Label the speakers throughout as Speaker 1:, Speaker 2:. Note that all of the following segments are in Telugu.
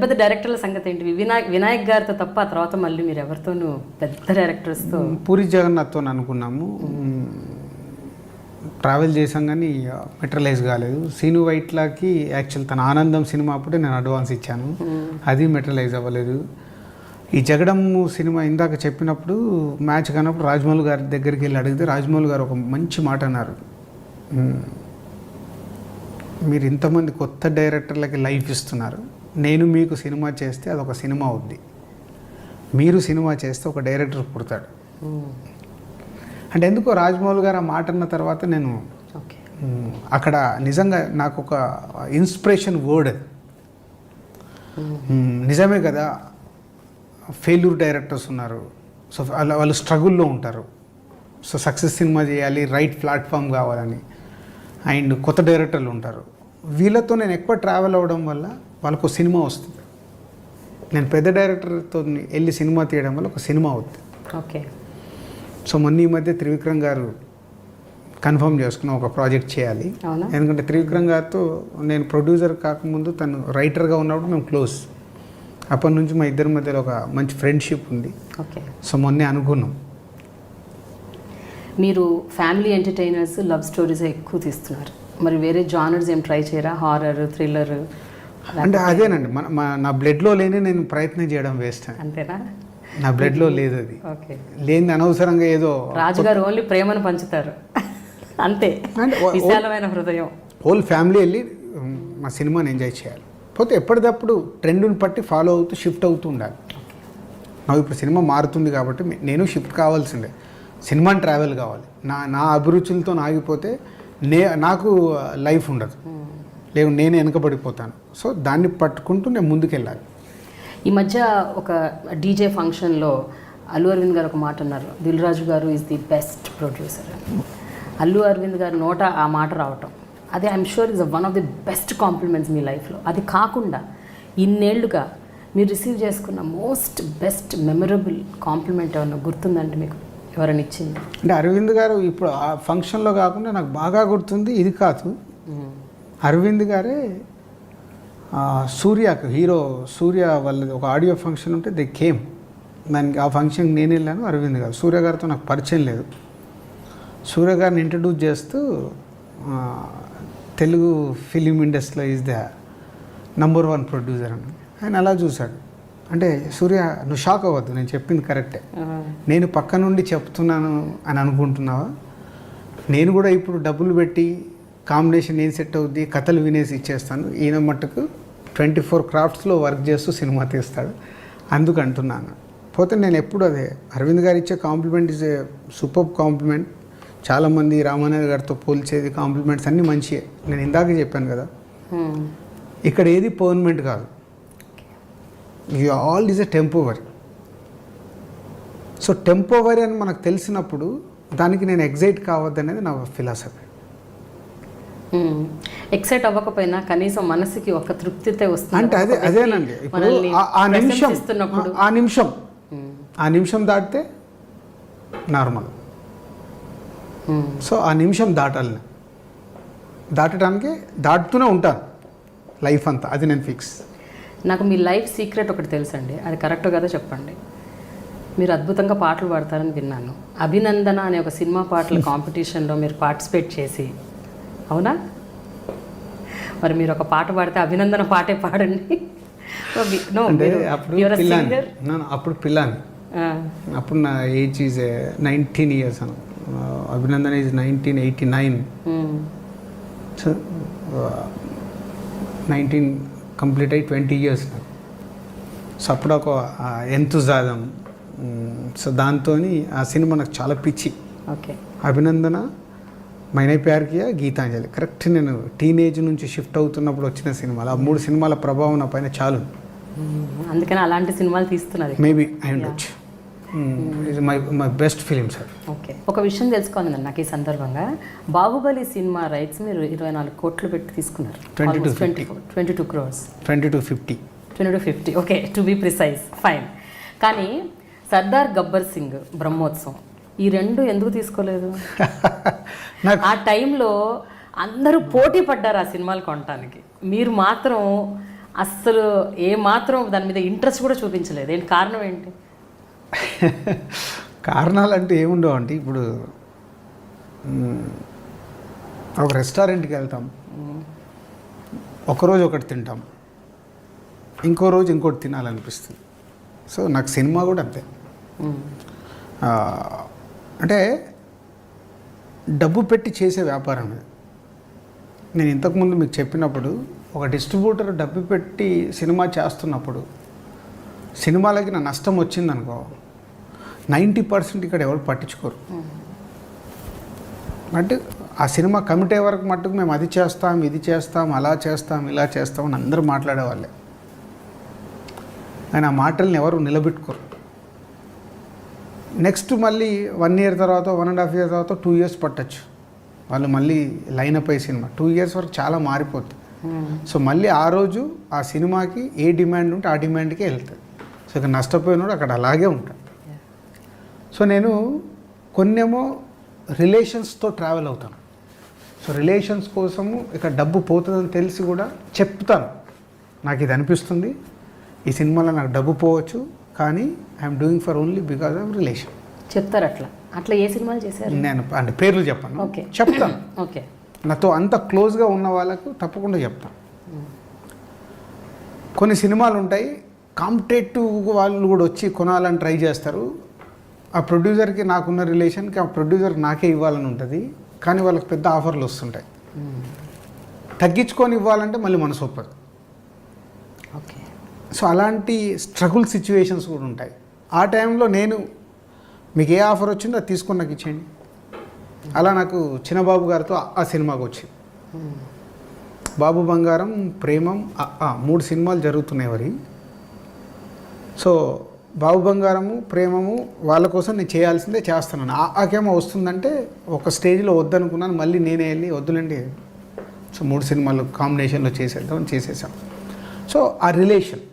Speaker 1: పెద్ద డైరెక్టర్ల సంగతి ఏంటి? వినాయక్ గారితో తప్ప ఆ తర్వాత మళ్ళీ మీరు ఎవరితోనూ పెద్ద డైరెక్టర్స్తో?
Speaker 2: పూరి జగన్నాథ్తో అనుకున్నాము, ట్రావెల్ చేసాం కానీ మెటరలైజ్ కాలేదు. సీను వైట్లాకి యాక్చువల్ తన ఆనందం సినిమా అప్పుడే నేను అడ్వాన్స్ ఇచ్చాను, అది మెటరలైజ్ అవ్వలేదు. ఈ జగడమ్ము సినిమా ఇందాక చెప్పినప్పుడు మ్యాచ్ కానప్పుడు రాజమౌళి గారి దగ్గరికి వెళ్ళి అడిగితే రాజమౌళి గారు ఒక మంచి మాట అన్నారు, మీరు ఇంతమంది కొత్త డైరెక్టర్లకి లైఫ్ ఇస్తున్నారు, నేను మీకు సినిమా చేస్తే అదొక సినిమా అవుద్ది, మీరు సినిమా చేస్తే ఒక డైరెక్టర్ పుడతాడు అంటే. ఎందుకో రాజమౌళి గారు ఆ మాట అన్న తర్వాత నేను అక్కడ నిజంగా నాకు ఒక ఇన్స్పిరేషన్ వర్డ్ అది. నిజమే కదా, ఫెయిల్యూర్ డైరెక్టర్స్ ఉన్నారు, సో వాళ్ళు స్ట్రగుల్లో ఉంటారు, సో సక్సెస్ సినిమా చేయాలి, రైట్ ప్లాట్ఫామ్ కావాలని. అండ్ కొత్త డైరెక్టర్లు ఉంటారు, వీళ్ళతో నేను ఎక్కువ ట్రావెల్ అవ్వడం వల్ల వాళ్ళకు సినిమా వస్తుంది. నేను పెద్ద డైరెక్టర్తో వెళ్ళి సినిమా తీయడం వల్ల ఒక సినిమా అవుతుంది.
Speaker 1: ఓకే.
Speaker 2: సో మొన్న ఈ మధ్య త్రివిక్రమ్ గారు కన్ఫర్మ్ చేసుకున్న ఒక ప్రాజెక్ట్ చేయాలి. ఎందుకంటే త్రివిక్రమ్ గారితో నేను ప్రొడ్యూసర్ కాకముందు తను రైటర్గా ఉన్నప్పుడు మేము క్లోజ్, అప్పటి నుంచి మా ఇద్దరి మధ్యలో ఒక మంచి ఫ్రెండ్షిప్ ఉంది.
Speaker 1: ఓకే.
Speaker 2: సో మొన్నే అనుకున్నాం.
Speaker 1: మీరు ఫ్యామిలీ ఎంటర్టైనర్స్, లవ్ స్టోరీస్ ఎక్కువ తీస్తున్నారు, మరి వేరే జానర్స్ ఏం ట్రై చేయరా? Horror, thriller?
Speaker 2: అంటే అదేనండి, నా బ్లడ్లో లేని నేను ప్రయత్నం చేయడం వేస్ట్.
Speaker 1: అంతేనా?
Speaker 2: నా బ్లడ్లో లేదు అది.
Speaker 1: ఓకే.
Speaker 2: లేని అనవసరంగా ఏదో.
Speaker 1: రాజుగారు ఓన్లీ ప్రేమను పంచుతారు అంతే, విశాలమైన హృదయం.
Speaker 2: హోల్ ఫ్యామిలీ వెళ్ళి మా సినిమాని ఎంజాయ్ చేయాలి, పోతే ఎప్పటికప్పుడు ట్రెండ్ని బట్టి ఫాలో అవుతూ షిఫ్ట్ అవుతూ ఉండాలి. నాకు ఇప్పుడు సినిమా మారుతుంది కాబట్టి నేను షిఫ్ట్ కావాల్సిందే, సినిమాని ట్రావెల్ కావాలి. నా అభిరుచులతో ఆగిపోతే నాకు లైఫ్ ఉండదు, లేదు నేను వెనకబడిపోతాను. సో దాన్ని పట్టుకుంటూ నేను ముందుకెళ్ళాలి.
Speaker 1: ఈ మధ్య ఒక డీజే ఫంక్షన్లో అల్లు అరవింద్ గారు ఒక మాట అన్నారు, Dil Raju garu is the best producer. Allu Aravind గారి నోట ఆ మాట రావటం, అది I'm sure is one of the best compliments మీ లైఫ్లో. అది కాకుండా ఇన్నేళ్లుగా మీరు రిసీవ్ చేసుకున్న మోస్ట్ బెస్ట్ మెమరబుల్ కాంప్లిమెంట్ ఏమన్నా గుర్తుందండి మీకు? ఎవరైనా ఇచ్చింది
Speaker 2: అంటే అరవింద్ గారు ఇప్పుడు ఆ ఫంక్షన్లో కాకుండా నాకు బాగా గుర్తుంది, ఇది కాదు, అరవింద్ గారే సూర్యకు హీరో సూర్య వాళ్ళది ఒక ఆడియో ఫంక్షన్ ఉంటే దే కేమ్, దానికి ఆ ఫంక్షన్కి నేను వెళ్ళాను. అరవింద్ గారు, సూర్య గారితో నాకు పరిచయం లేదు, సూర్య గారిని ఇంట్రడ్యూస్ చేస్తూ తెలుగు ఫిలిం ఇండస్ట్రీలో ఈజ్ ద నంబర్ 1 ప్రొడ్యూసర్ అని ఆయన అలా చూశాడు. అంటే సూర్య నువ్వు షాక్ అవ్వద్దు, నేను చెప్పింది కరెక్టే, నేను పక్క నుండి చెప్తున్నాను అని అనుకుంటున్నావా? నేను కూడా ఇప్పుడు డబ్బులు పెట్టి కాంబినేషన్ ఏం సెట్ అవుద్ది, కథలు వినేసి ఇచ్చేస్తాను. ఈయన మట్టుకు 24 క్రాఫ్ట్స్లో వర్క్ చేస్తూ సినిమా తీస్తాడు, అందుకు అంటున్నాను. పోతే నేను ఎప్పుడు అదే అరవింద్ గారు ఇచ్చే compliment is a super compliment. చాలామంది రామానాయుడు గారితో పోల్చేది కాంప్లిమెంట్స్ అన్నీ మంచివే, నేను ఇందాక చెప్పాను కదా, ఇక్కడ ఏది పర్మనెంట్ కాదు, you all is a temporary. So temporary అని మనకు తెలిసినప్పుడు దానికి నేను ఎగ్జైట్ కావద్దనేది నా ఫిలాసఫీ.
Speaker 1: ఎక్సైట్ అవ్వకపోయినా కనీసం మనసుకి ఒక తృప్తితే వస్తుంది
Speaker 2: అంటే అదేనండి. ఇప్పుడు ఆ నిమిషం దాటితే నార్మల్. సో ఆ నిమిషం దాటడానికి దాటుతూనే ఉంటాను లైఫ్ అంతా, అది నేను ఫిక్స్.
Speaker 1: నాకు మీ లైఫ్ సీక్రెట్ ఒకటి తెలుసండి, అది కరెక్ట్ కదా చెప్పండి. మీరు అద్భుతంగా పాటలు పాడతారని విన్నాను. అభినందన అనే ఒక సినిమా పాటల కాంపిటీషన్లో మీరు పార్టిసిపేట్ చేసి, అవునా? మరి మీరు ఒక పాట పాడితే అభినందన పాటే పాడండి.
Speaker 2: అప్పుడు పిల్లాని, అప్పుడు నా age is 19 years Anu, Abhinandana is 1989. So 19 complete అయ్యి 20 years నాకు. సో అప్పుడు ఒక ఎంతుజాదం, సో దాంతో ఆ సినిమా నాకు చాలా పిచ్చి.
Speaker 1: ఓకే.
Speaker 2: అభినందన, మైనే ప్యార్ కియా, గీతాంజలి కరెక్ట్ నేను టీనేజ్ నుంచి షిఫ్ట్ అవుతున్నప్పుడు వచ్చిన సినిమాలు. ఆ 3 సినిమాల ప్రభావం నా పైన చాలు,
Speaker 1: అందుకని అలాంటి సినిమాలు తీస్తున్నది.
Speaker 2: మేబీ ఐ ఉండొచ్చు. My best film sir.
Speaker 1: Okay. ఒక విషయం తెలుసుకోవాలండి నాకు ఈ సందర్భంగా, బాహుబలి సినిమా రైట్స్ మీరు 24 కోట్లు పెట్టి తీసుకున్నారు. 22 crores. 2250. Okay, to be precise. Fine. కానీ సర్దార్ గబ్బర్ సింగ్, బ్రహ్మోత్సవం, ఈ 2 ఎందుకు తీసుకోలేదు? ఆ టైంలో అందరూ పోటీ పడ్డారు ఆ సినిమాలు కొనడానికి, మీరు మాత్రం అస్సలు ఏమాత్రం దాని మీద ఇంట్రెస్ట్ కూడా చూపించలేదు. ఏంటి కారణం ఏంటి?
Speaker 2: కారణాలు అంటే ఏముండవు అంటే ఇప్పుడు ఒక రెస్టారెంట్కి వెళ్తాం, ఒకరోజు ఒకటి తింటాం, ఇంకో రోజు ఇంకోటి తినాలనిపిస్తుంది. సో నాకు సినిమా కూడా అంతే. అంటే డబ్బు పెట్టి చేసే వ్యాపారం ఇది. నేను ఇంతకుముందు మీకు చెప్పినప్పుడు ఒక డిస్ట్రిబ్యూటర్ డబ్బు పెట్టి సినిమా చేస్తున్నప్పుడు సినిమాలకి నా నష్టం వచ్చిందనుకో 90% ఇక్కడ ఎవరు పట్టించుకోరు. అంటే ఆ సినిమా కమిట్ అయ్యే వరకు మట్టుకు మేము అది చేస్తాం, ఇది చేస్తాం, అలా చేస్తాం, ఇలా చేస్తాం అని అందరూ మాట్లాడేవాళ్ళే. ఆయన ఆ మాటల్ని ఎవరు నిలబెట్టుకోరు. నెక్స్ట్ మళ్ళీ 1 year తర్వాత 1.5 years తర్వాత 2 years పట్టచ్చు వాళ్ళు మళ్ళీ లైన్ అప్ అయ్యే సినిమా. 2 years వరకు చాలా మారిపోతుంది. సో మళ్ళీ ఆ రోజు ఆ సినిమాకి ఏ డిమాండ్ ఉంటే ఆ డిమాండ్కే వెళ్తుంది. సో ఇక నష్టపోయినాడు అక్కడ అలాగే ఉంటాడు. సో నేను కొన్నేమో రిలేషన్స్తో ట్రావెల్ అవుతాను. సో రిలేషన్స్ కోసము ఇక్కడ డబ్బు పోతుందని తెలిసి కూడా చెప్తాను, నాకు ఇది అనిపిస్తుంది, ఈ సినిమాలో నాకు డబ్బు పోవచ్చు, కానీ I'm doing for only because of relation.
Speaker 1: చెప్తారు అట్లా. అట్లా ఏ సినిమాలు చేశారు?
Speaker 2: నేను అంటే పేర్లు చెప్పాను,
Speaker 1: ఓకే
Speaker 2: చెప్తాను.
Speaker 1: ఓకే.
Speaker 2: నాతో అంత క్లోజ్గా ఉన్న వాళ్ళకు తప్పకుండా చెప్తాను. కొన్ని సినిమాలు ఉంటాయి కాంపిటేటివ్ వాళ్ళు కూడా వచ్చి కొనాలని ట్రై చేస్తారు. ఆ ప్రొడ్యూసర్కి నాకున్న రిలేషన్కి ఆ ప్రొడ్యూసర్ నాకే ఇవ్వాలని ఉంటుంది, కానీ వాళ్ళకి పెద్ద ఆఫర్లు వస్తుంటాయి. తగ్గించుకొని ఇవ్వాలంటే మళ్ళీ మనసు ఒప్పదు.
Speaker 1: ఓకే.
Speaker 2: సో అలాంటి స్ట్రగుల్ సిచ్యువేషన్స్ కూడా ఉంటాయి. ఆ టైంలో నేను మీకు ఏ ఆఫర్ వచ్చిందో అది తీసుకొని నాకు ఇచ్చేయండి. అలా నాకు చిన్నబాబు గారితో ఆ సినిమాకి వచ్చింది. బాబు బంగారం, ప్రేమం, 3 సినిమాలు జరుగుతున్నాయి వరి. సో బాబు బంగారము, ప్రేమము వాళ్ళ కోసం నేను చేయాల్సిందే చేస్తున్నాను. ఆకేమో వస్తుందంటే ఒక స్టేజ్లో వద్దనుకున్నాను, మళ్ళీ నేనే వెళ్ళి వద్దులండి, సో 3 సినిమాలు కాంబినేషన్లో చేసేద్దామని చేసేసాం. సో ఆ రిలేషన్,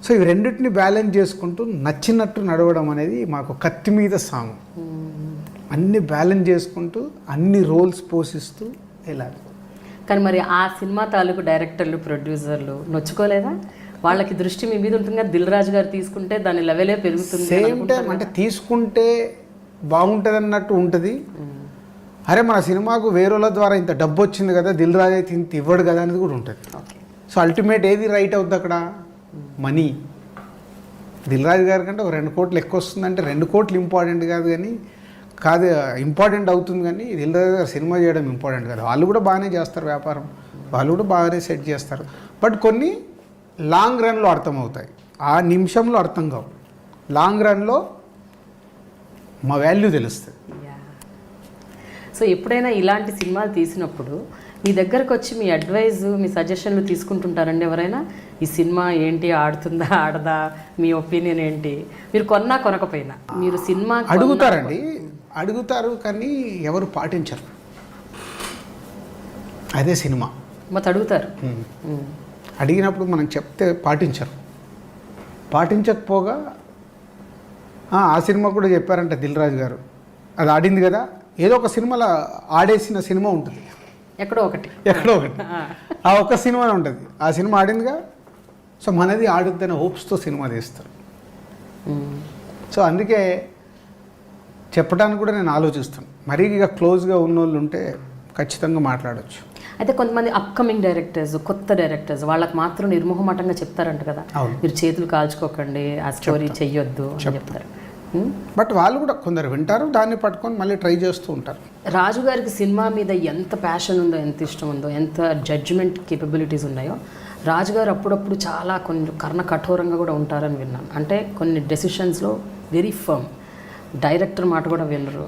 Speaker 2: సో ఇవి రెండింటిని బ్యాలెన్స్ చేసుకుంటూ నచ్చినట్టు నడవడం అనేది మాకు కత్తి మీద సాంగ్. అన్ని బ్యాలెన్స్ చేసుకుంటూ అన్ని రోల్స్ పోషిస్తూ వెళ్ళాలి.
Speaker 1: కానీ మరి ఆ సినిమా తాలూకు డైరెక్టర్లు, ప్రొడ్యూసర్లు నొచ్చుకోలేదా? వాళ్ళకి దృష్టి మీ మీద ఉంటుంది కదా, దిల్ రాజు గారు తీసుకుంటే దాని లెవెలే పెరుగుతుంది.
Speaker 2: సేమ్ టైం అంటే తీసుకుంటే బాగుంటుంది అన్నట్టు ఉంటుంది. అరే మన సినిమాకు వేరేల ద్వారా ఇంత డబ్బు వచ్చింది కదా, దిల్ రాజు అయితే ఇంత ఇవ్వడు కదా అనేది కూడా ఉంటుంది. సో అల్టిమేట్ ఏది రైట్ అవుతుంది అక్కడ? మనీ. దిల్ రాజు గారి కంటే ఒక 2 కోట్లు ఎక్కువ వస్తుందంటే 2 కోట్లు ఇంపార్టెంట్ కాదు, కానీ కాదు ఇంపార్టెంట్ అవుతుంది, కానీ దిల్ రాజు గారు సినిమా చేయడం ఇంపార్టెంట్ కాదు. వాళ్ళు కూడా బాగానే చేస్తారు వ్యాపారం, వాళ్ళు కూడా బాగానే సెట్ చేస్తారు. బట్ కొన్ని లాంగ్ రన్లో అర్థమవుతాయి, ఆ నిమిషంలో అర్థం కావు. లాంగ్ రన్లో మా వాల్యూ తెలుస్తుంది.
Speaker 1: సో ఎప్పుడైనా ఇలాంటి సినిమాలు తీసినప్పుడు మీ దగ్గరకు వచ్చి మీ అడ్వైజ్, మీ సజెషన్లు తీసుకుంటుంటారండి ఎవరైనా? ఈ సినిమా ఏంటి, ఆడుతుందా ఆడదా, మీ ఒపీనియన్ ఏంటి? మీరు కొన్నా కొనకపోయినా మీరు సినిమా
Speaker 2: అడుగుతారండి, అడుగుతారు, కానీ ఎవరు పాటించరు. అదే సినిమా
Speaker 1: మొత్తం అడుగుతారు.
Speaker 2: అడిగినప్పుడు మనం చెప్తే పాటించరు. పాటించకపోగా ఆ సినిమా కూడా చెప్పారంట దిల్ రాజు గారు, అది ఆడింది కదా, ఏదో ఒక సినిమాలో ఆడేసిన సినిమా ఉంటుంది, ఎక్కడో ఒకటి ఆ ఒక్క సినిమా ఉంటుంది, ఆ సినిమా ఆడిందిగా, సో మనది ఆడుద్దనే హోప్స్తో సినిమా తీస్తారు. సో అందుకే చెప్పడానికి కూడా నేను ఆలోచిస్తాను. మరీ ఇక క్లోజ్గా ఉన్నోళ్ళు ఉంటే ఖచ్చితంగా మాట్లాడవచ్చు.
Speaker 1: అయితే కొంతమంది అప్కమింగ్ డైరెక్టర్స్, కొత్త డైరెక్టర్స్, వాళ్ళకి మాత్రం నిర్మోహమాటంగా చెప్తారంట కదా, మీరు చేతులు కాల్చుకోకండి, ఆ స్టోరీ చెయ్యొద్దు అని చెప్తారు.
Speaker 2: బట్ వాళ్ళు కూడా కొందరు వింటారు, దాన్ని పట్టుకొని మళ్ళీ ట్రై చేస్తూ ఉంటారు.
Speaker 1: రాజు గారికి సినిమా మీద ఎంత ప్యాషన్ ఉందో, ఎంత ఇష్టం ఉందో, ఎంత జడ్జిమెంట్ కేపబిలిటీస్ ఉన్నాయో, రాజుగారు అప్పుడప్పుడు చాలా కొన్ని కర్ణ కఠోరంగా కూడా ఉంటారని విన్నాను. అంటే కొన్ని డెసిషన్స్లో వెరీ ఫర్మ్, డైరెక్టర్ మాట కూడా వినరు.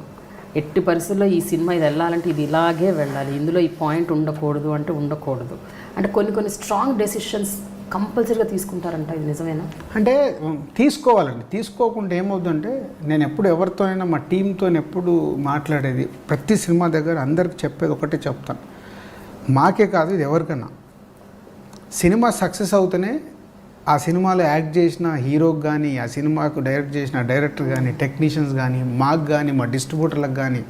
Speaker 1: ఎట్టి పరిస్థితుల్లో ఈ సినిమా ఇది వెళ్ళాలంటే ఇది ఇలాగే వెళ్ళాలి, ఇందులో ఈ పాయింట్ ఉండకూడదు అంటే ఉండకూడదు, అంటే కొన్ని స్ట్రాంగ్ డెసిషన్స్ కంపల్సరీగా తీసుకుంటారంట. ఇది నిజమేనా?
Speaker 2: అంటే తీసుకోవాలండి. తీసుకోకుండా ఏమవుతుందంటే, నేను ఎప్పుడు ఎవరితోనైనా మా టీంతో ఎప్పుడు మాట్లాడేది, ప్రతి సినిమా దగ్గర అందరికి చెప్పేది ఒకటే చెప్తాను, మాకే కాదు ఇది ఎవరికన్నా, సినిమా సక్సెస్ అవుతూనే ఆ సినిమాలో యాక్ట్ చేసిన హీరోకి కానీ, ఆ సినిమాకు డైరెక్ట్ చేసిన డైరెక్టర్ కానీ, టెక్నీషియన్స్ కానీ, మాకు కానీ, మా డిస్ట్రిబ్యూటర్లకు కానీ,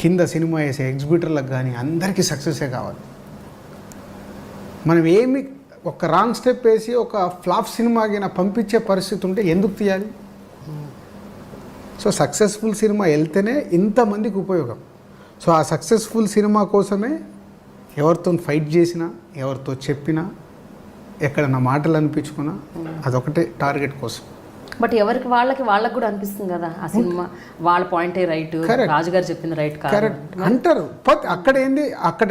Speaker 2: కింద సినిమా వేసే ఎగ్జిబ్యూటర్లకు కానీ అందరికీ సక్సెసే కావాలి. మనం ఏమి ఒక రాంగ్ స్టెప్ వేసి ఒక ఫ్లాప్ సినిమాకి నా పంపించే పరిస్థితి ఉంటే ఎందుకు తీయాలి? సో సక్సెస్ఫుల్ సినిమా వెళ్తేనే ఇంతమందికి ఉపయోగం. సో ఆ సక్సెస్ఫుల్ సినిమా కోసమే ఎవరితో ఫైట్ చేసినా, ఎవరితో చెప్పినా, ఎక్కడ నా మాటలు అనిపించుకున్నా అదొకటే టార్గెట్ కోసం.
Speaker 1: బట్ ఎవరికి వాళ్ళకి కూడా అనిపిస్తుంది కదా ఆ సినిమా వాళ్ళ పాయింటే రైట్, రాజుగారు చెప్పింది రైట్ కాదు.
Speaker 2: కరెక్ట్ అంటారు. అక్కడ ఏంది, అక్కడ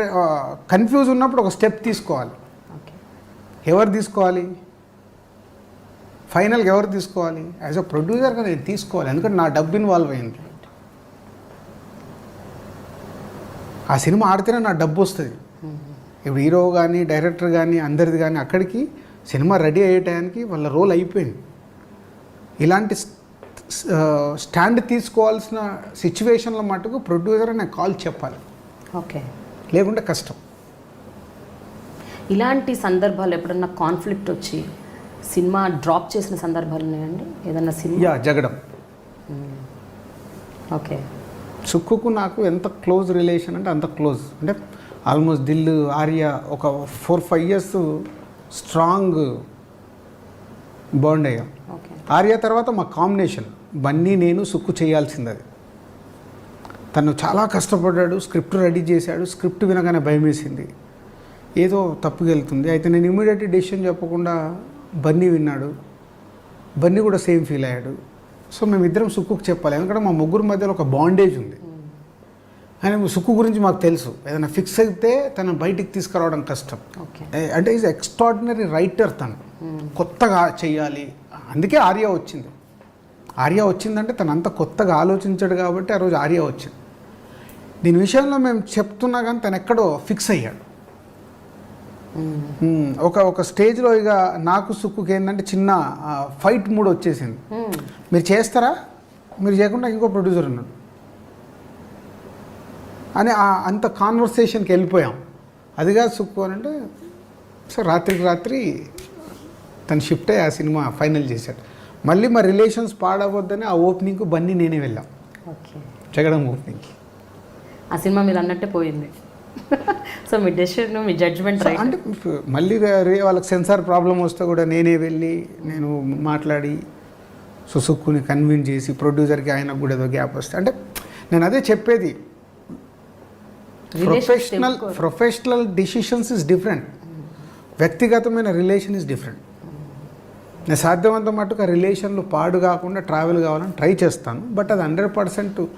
Speaker 2: కన్ఫ్యూజ్ ఉన్నప్పుడు ఒక స్టెప్ తీసుకోవాలి. ఎవరు తీసుకోవాలి? ఫైనల్గా ఎవరు తీసుకోవాలి? యాజ్ అ ప్రొడ్యూసర్గా నేను తీసుకోవాలి, ఎందుకంటే నా డబ్బు ఇన్వాల్వ్ అయింది. ఆ సినిమా ఆడితేనే నా డబ్బు వస్తుంది. ఇప్పుడు హీరో కానీ డైరెక్టర్ కానీ అందరిది కానీ అక్కడికి సినిమా రెడీ అయ్యే టైంకి వాళ్ళ రోల్ అయిపోయింది. ఇలాంటి స్టాండ్ తీసుకోవాల్సిన సిచ్యువేషన్లో మటుకు ప్రొడ్యూసర్ నేను కాల్ చెప్పాలి.
Speaker 1: ఓకే,
Speaker 2: లేకుంటే కష్టం.
Speaker 1: ఇలాంటి సందర్భాలు ఎప్పుడన్నా కాన్ఫ్లిక్ట్ వచ్చి సినిమా డ్రాప్ చేసిన సందర్భాలు ఉన్నాయండి ఏదన్నా సినిమా?
Speaker 2: జగడం.
Speaker 1: ఓకే.
Speaker 2: సుక్కుకు నాకు ఎంత క్లోజ్ రిలేషన్ అంటే అంత క్లోజ్. అంటే ఆల్మోస్ట్ దిల్ ఆర్య ఒక 4-5 years స్ట్రాంగ్ బాండ్ అయ్యాం. ఆర్య తర్వాత మా కాంబినేషన్ బన్నీ నేను సుక్కు చేయాల్సింది. అది తను చాలా కష్టపడ్డాడు, స్క్రిప్ట్ రెడీ చేశాడు. స్క్రిప్ట్ వినగానే భయం వేసింది, ఏదో తప్పుగా వెళ్తుంది. అయితే నేను ఇమీడియట్ డెసిషన్ చెప్పకుండా బన్నీ విన్నాడు. బన్నీ కూడా సేమ్ ఫీల్ అయ్యాడు. సో మేమిద్దరం సుక్కుకు చెప్పాలి, ఎందుకంటే మా ముగ్గురు మధ్యలో ఒక బాండేజ్ ఉంది. ఆయన సుక్కు గురించి మాకు తెలుసు, ఏదైనా ఫిక్స్ అయితే తను బయటికి తీసుకురావడం కష్టం. అంటే ఈజ్ ఎక్స్ట్రాడినరీ రైటర్. తను కొత్తగా చెయ్యాలి, అందుకే ఆర్య వచ్చింది. ఆర్య వచ్చిందంటే తను అంత కొత్తగా ఆలోచించాడు కాబట్టి ఆ రోజు ఆర్య వచ్చింది. దీని విషయంలో మేము చెప్తున్నా కానీ తను ఎక్కడో ఫిక్స్ అయ్యాడు. ఒక స్టేజ్లో ఇక నాకు సుక్కుకి ఏంటంటే చిన్న ఫైట్ మూడ్ వచ్చేసింది. మీరు చేస్తారా, మీరు చేయకుండా ఇంకో ప్రొడ్యూసర్ ఉన్నాడు అని అంత కాన్వర్సేషన్కి వెళ్ళిపోయాం. అదిగా సుక్కు అని అంటే సో రాత్రికి రాత్రి తను షిఫ్ట్ అయ్యి ఆ సినిమా ఫైనల్ చేశాడు. మళ్ళీ మా రిలేషన్స్ పాడవద్దని ఆ ఓపెనింగ్కు బన్నీ నేనే వెళ్ళాం. జగడం ఓపెనింగ్కి.
Speaker 1: ఆ సినిమా మీరు అన్నట్టే పోయింది. సో మీ డెసిషన్, మీ జడ్జ్మెంట్
Speaker 2: అంటే మళ్ళీ వాళ్ళకి సెన్సార్ ప్రాబ్లం వస్తే కూడా నేనే వెళ్ళి నేను మాట్లాడి సుసుక్కుని కన్విన్స్ చేసి ప్రొడ్యూసర్కి ఆయనకు కూడా ఏదో గ్యాప్ వస్తే, అంటే నేను అదే చెప్పేది, ప్రొఫెషనల్ డిసిషన్స్ ఇస్ డిఫరెంట్, వ్యక్తిగతమైన రిలేషన్ ఇస్ డిఫరెంట్. నేను సాధ్యమంత మటుకు ఆ రిలేషన్లో పాడు కాకుండా ట్రావెల్ కావాలని ట్రై చేస్తాను. బట్ అది 100%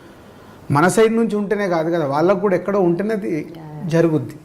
Speaker 2: మన సైడ్ నుంచి ఉంటేనే కాదు కదా, వాళ్ళకు కూడా ఎక్కడో ఉంటేనే అది జరుగుద్ది.